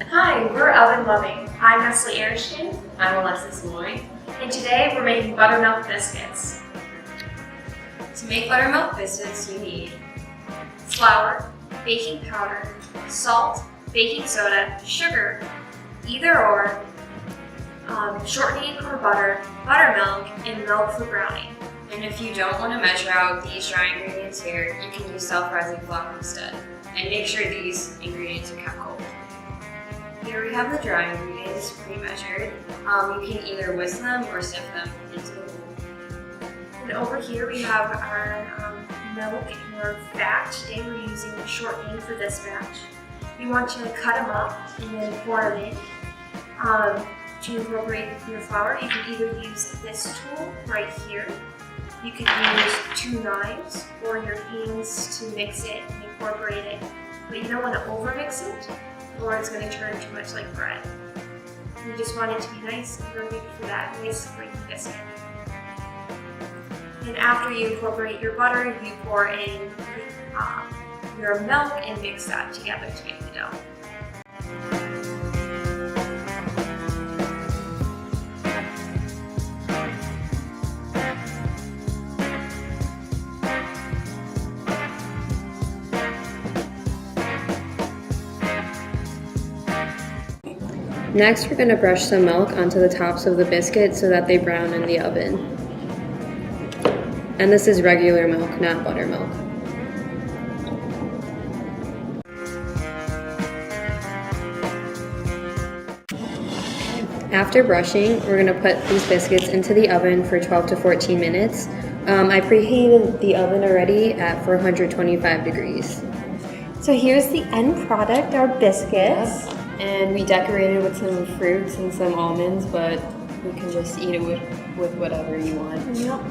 Hi, we're Lovin. I'm Nestle Arishin, I'm Alexis Moy. and today we're making buttermilk biscuits. To make buttermilk biscuits, you need Flour, baking powder, salt, baking soda, sugar, either or, shortening or butter, buttermilk, and milk for browning. And if you don't want to measure out these dry ingredients here, you can use self-rising flour instead. And make sure these ingredients are kept cold. Here we have the dry ingredients pre-measured. You can either whisk them or sift them into the bowl. And over here we have our milk and our fat. Today we're using shortening for this batch. You want to cut them up and then pour them in. To incorporate your flour, you can either use this tool right here. You can use 2 knives or your hands to mix it and incorporate it. But you don't want to over-mix it or it's going to turn too much like bread. You just want it to be nice and perfect for that nice flaky biscuit. And after you incorporate your butter, you pour in your milk and mix that together to make the dough. Next, we're going to brush some milk onto the tops of the biscuit so that they brown in the oven. And this is regular milk, not buttermilk. After brushing, we're going to put these biscuits into the oven for 12 to 14 minutes. I preheated the oven already at 425 degrees. So here's the end product, our biscuits. And we decorated with some fruits and some almonds, but you can just eat it with whatever you want. Yep.